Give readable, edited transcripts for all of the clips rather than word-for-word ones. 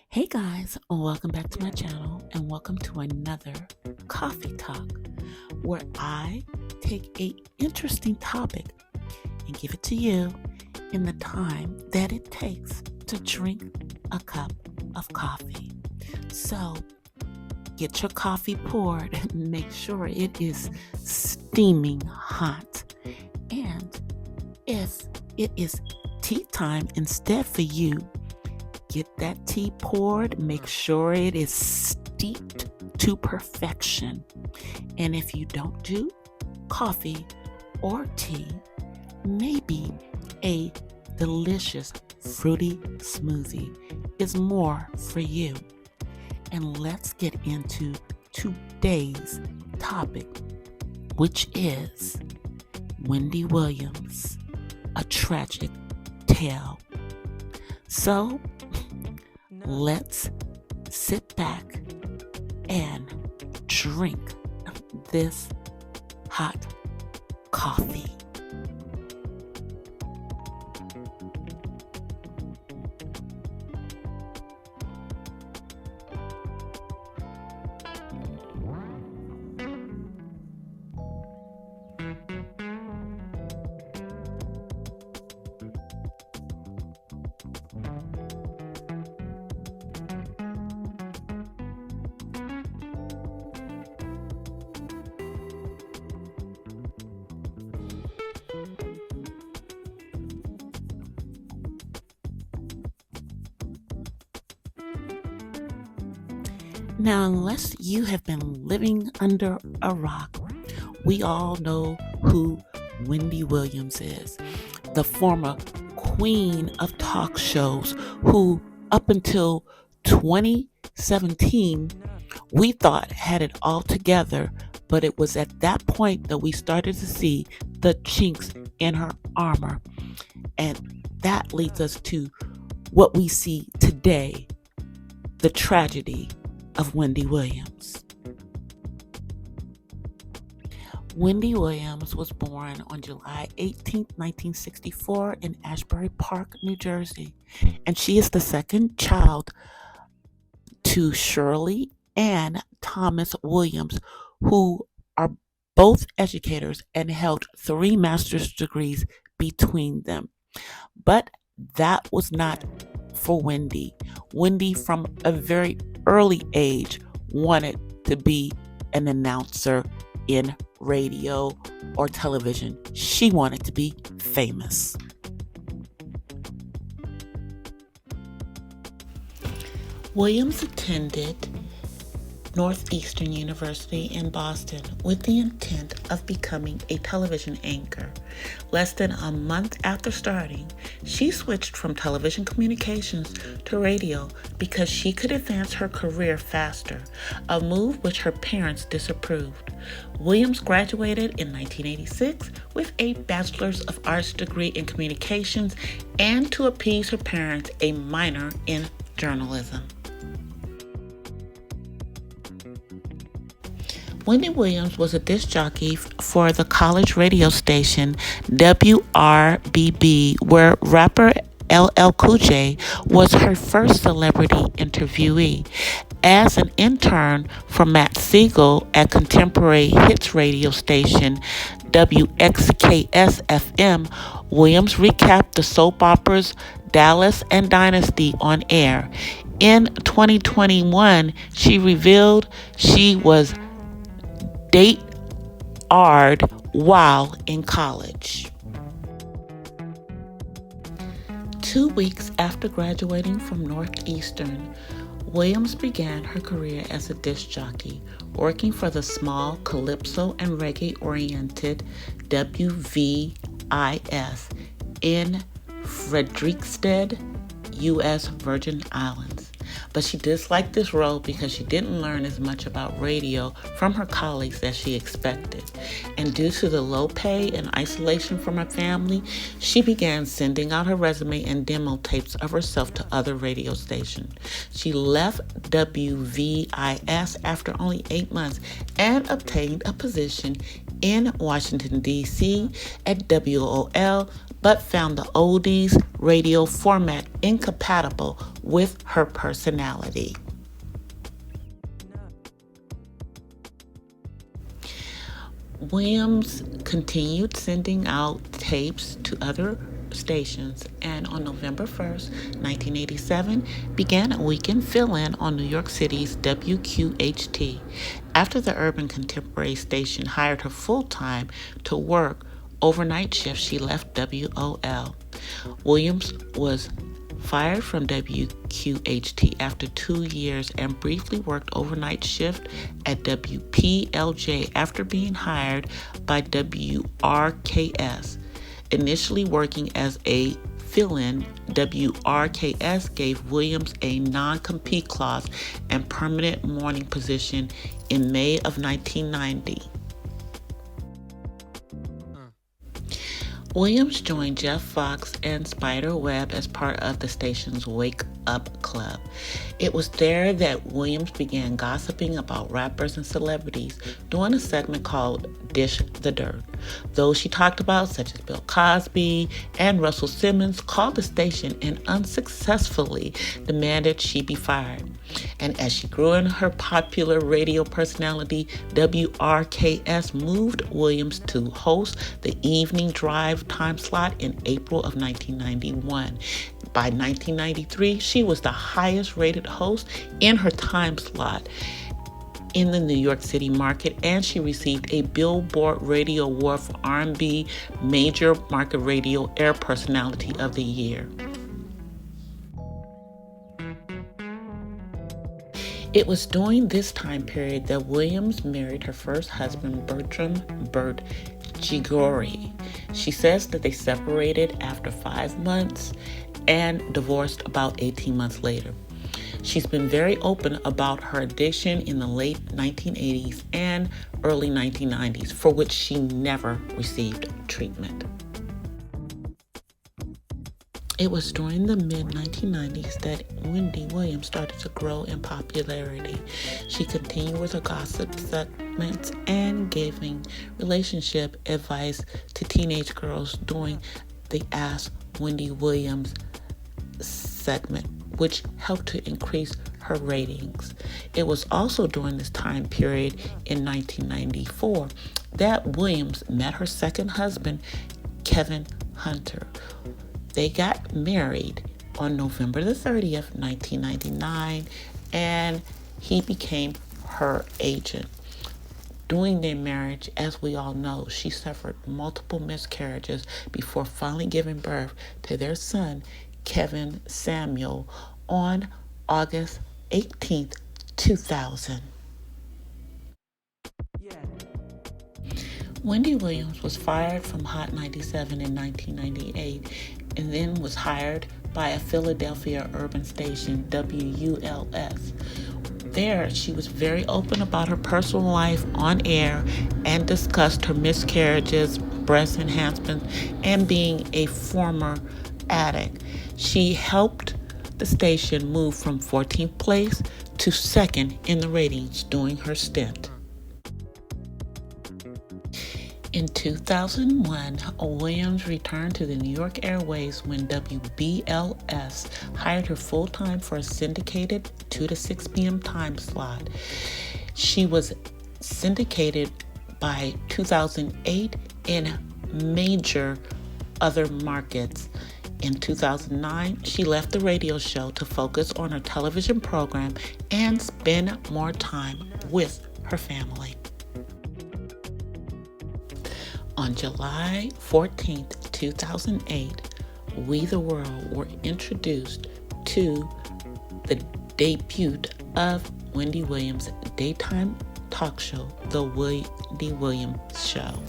Hey guys, welcome back to my channel and welcome to another coffee talk where I take a interesting topic and give it to you in the time that it takes to drink a cup of coffee. So get your coffee poured and make sure it is steaming hot. And if it is tea time instead for you, get that tea poured, make sure it is steeped to perfection. And if you don't do coffee or tea, maybe a delicious fruity smoothie is more for you. And let's get into today's topic, which is Wendy Williams, a tragic tale. So, let's sit back and drink this hot coffee. Now, unless you have been living under a rock, we all know who Wendy Williams is, the former queen of talk shows who, up until 2017, we thought had it all together, but it was at that point that we started to see the chinks in her armor. And that leads us to what we see today, the tragedy of Wendy Williams. Wendy Williams was born on July 18, 1964 in Ashbury Park, New Jersey, and she is the second child to Shirley and Thomas Williams, who are both educators and held 3 master's degrees between them. But that was not for Wendy. Wendy, from a very early age, wanted to be an announcer in radio or television. She wanted to be famous. Williams attended Northeastern University in Boston with the intent of becoming a television anchor. Less than a month after starting, she switched from television communications to radio because she could advance her career faster, a move which her parents disapproved. Williams graduated in 1986 with a Bachelor's of Arts degree in communications and, to appease her parents, a minor in journalism. Wendy Williams was a disc jockey for the college radio station WRBB, where rapper LL Cool J was her first celebrity interviewee. As an intern for Matt Siegel at contemporary hits radio station WXKS-FM, Williams recapped the soap operas Dallas and Dynasty on air. In 2021, she revealed she was date-ard while in college. 2 weeks after graduating from Northeastern, Williams began her career as a disc jockey, working for the small calypso and reggae-oriented WVIS in Frederiksted, U.S. Virgin Islands. But she disliked this role because she didn't learn as much about radio from her colleagues as she expected. And due to the low pay and isolation from her family, she began sending out her resume and demo tapes of herself to other radio stations. She left WVIS after only 8 months and obtained a position in Washington, D.C. at WOL but found the oldies radio format incompatible with her personality. Williams continued sending out tapes to other stations, and on November 1st, 1987, began a weekend fill-in on New York City's WQHT after the Urban Contemporary station hired her full-time to work overnight shifts. She left WOL. Williams was fired from WQHT after 2 years and briefly worked overnight shift at WPLJ after being hired by WRKS. Initially working as a fill-in, WRKS gave Williams a non-compete clause and permanent morning position in May of 1990. Williams joined Jeff Fox and Spider Webb as part of the station's Wake Up Club. It was there that Williams began gossiping about rappers and celebrities, doing a segment called Dish the Dirt. Those she talked about, such as Bill Cosby and Russell Simmons, called the station and unsuccessfully demanded she be fired. And as she grew in her popular radio personality, WRKS moved Williams to host the evening drive time slot in April of 1991. By 1993, she was the highest rated host in her time slot in the New York City market, and she received a Billboard Radio Award for R&B Major Market Radio Air Personality of the Year. It was during this time period that Williams married her first husband, Bertram Bert Gigori. She says that they separated after 5 months and divorced about 18 months later. She's been very open about her addiction in the late 1980s and early 1990s, for which she never received treatment. It was during the mid-1990s that Wendy Williams started to grow in popularity. She continued with her gossip segments and giving relationship advice to teenage girls during the Ask Wendy Williams segment, which helped to increase her ratings. It was also during this time period in 1994 that Williams met her second husband, Kevin Hunter. They got married on November the 30th, 1999, and he became her agent. During their marriage, as we all know, she suffered multiple miscarriages before finally giving birth to their son, Kevin Samuel, on August 18th, 2000. Wendy Williams was fired from Hot 97 in 1998 and then was hired by a Philadelphia urban station, WULS. There, she was very open about her personal life on air and discussed her miscarriages, breast enhancements, and being a former addict. She helped the station move from 14th place to 2nd in the ratings during her stint. In 2001, Williams returned to the New York Airways when WBLS hired her full-time for a syndicated 2 to 6 p.m. time slot. She was syndicated by 2008 in major other markets. In 2009, she left the radio show to focus on her television program and spend more time with her family. On July 14th, 2008, We the World were introduced to the debut of Wendy Williams' daytime talk show, The Wendy Williams Show,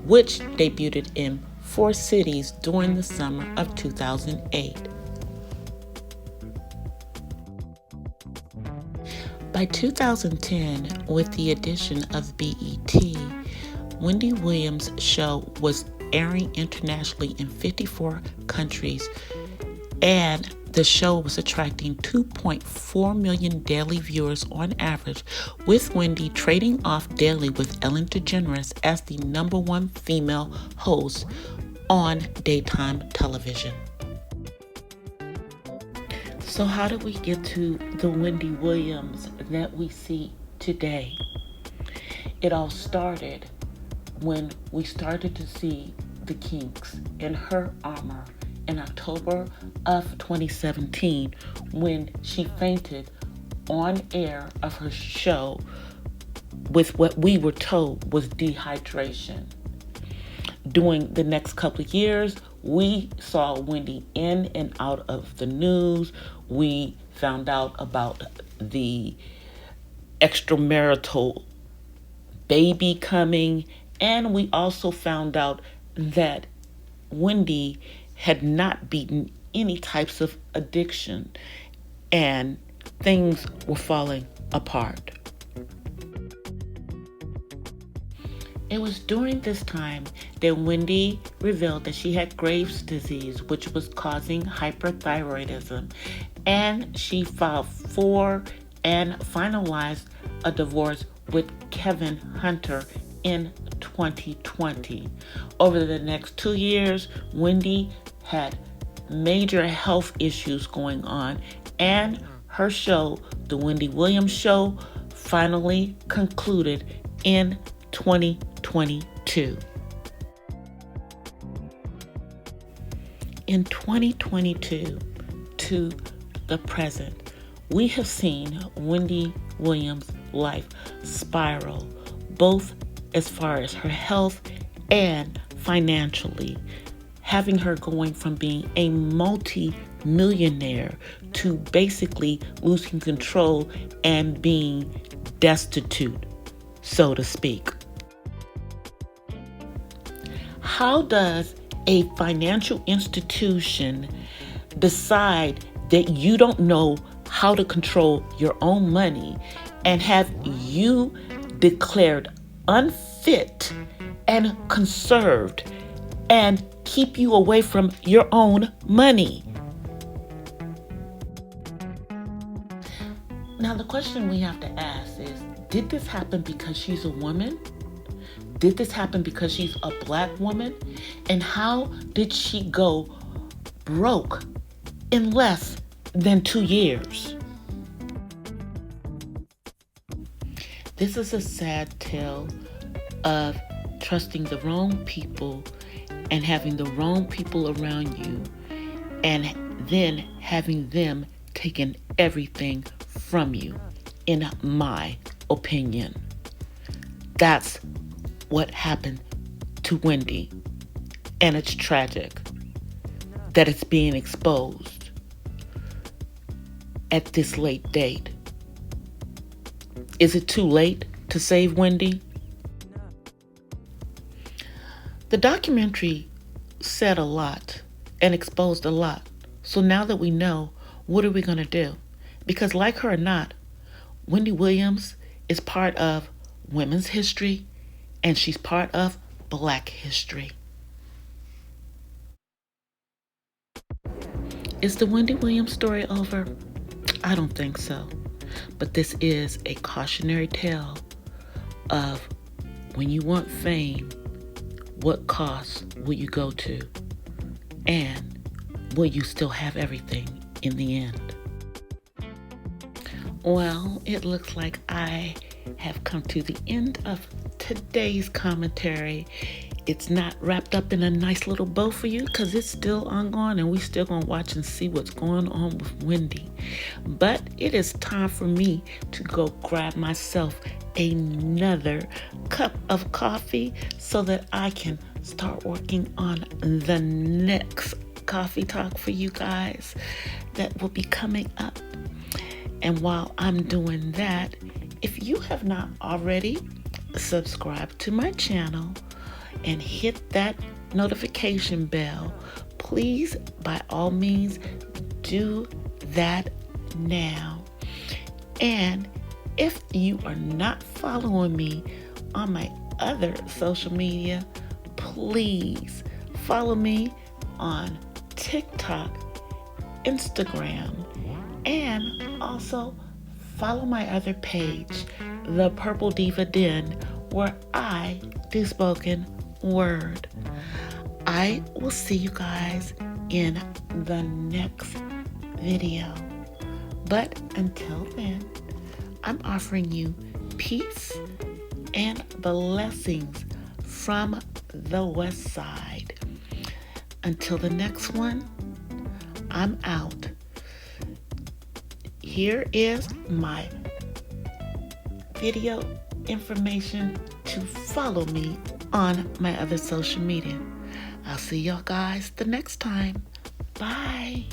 which debuted in 4 cities during the summer of 2008. By 2010, with the addition of BET, Wendy Williams' show was airing internationally in 54 countries, and the show was attracting 2.4 million daily viewers on average, with Wendy trading off daily with Ellen DeGeneres as the #1 female host on daytime television. So how did we get to the Wendy Williams that we see today? It all started when we started to see the Kinks in her armor in October of 2017 when she fainted on air of her show with what we were told was dehydration. During the next couple of years, we saw Wendy in and out of the news. We found out about the extramarital baby coming, and we also found out that Wendy had not beaten any types of addiction, and things were falling apart. It was during this time that Wendy revealed that she had Graves' disease, which was causing hyperthyroidism, and she filed for and finalized a divorce with Kevin Hunter in 2020. Over the next 2 years, Wendy had major health issues going on, and her show, The Wendy Williams Show, finally concluded in 2022. In 2022 to the present, we have seen Wendy Williams' life spiral, both as far as her health and financially, having her going from being a multi-millionaire to basically losing control and being destitute, so to speak. How does a financial institution decide that you don't know how to control your own money and have you declared unfit and conserved and keep you away from your own money? Now, the question we have to ask is, did this happen because she's a woman? Did this happen because she's a black woman? And how did she go broke in less than 2 years? This is a sad tale of trusting the wrong people and having the wrong people around you, and then having them taking everything from you, in my opinion. That's what happened to Wendy, and it's tragic that it's being exposed at this late date. Is it too late to save Wendy? The documentary said a lot and exposed a lot. So now that we know, what are we going to do? Because like her or not, Wendy Williams is part of women's history, and she's part of Black history. Is the Wendy Williams story over? I don't think so. But this is a cautionary tale of when you want fame, what costs will you go to? And will you still have everything in the end? Well, it looks like I have come to the end of today's commentary. It's not wrapped up in a nice little bow for you because it's still ongoing and we still gonna watch and see what's going on with Wendy. But it is time for me to go grab myself another cup of coffee so that I can start working on the next coffee talk for you guys that will be coming up. And while I'm doing that, if you have not already subscribed to my channel and hit that notification bell, please, by all means, do that now. And if you are not following me on my other social media, please follow me on TikTok, Instagram, and also follow my other page, The Purple Diva Den, where I do spoken word. I will see you guys in the next video. But until then, I'm offering you peace and blessings from the West Side. Until the next one, I'm out. Here is my video information to follow me on my other social media. I'll see y'all guys the next time. Bye.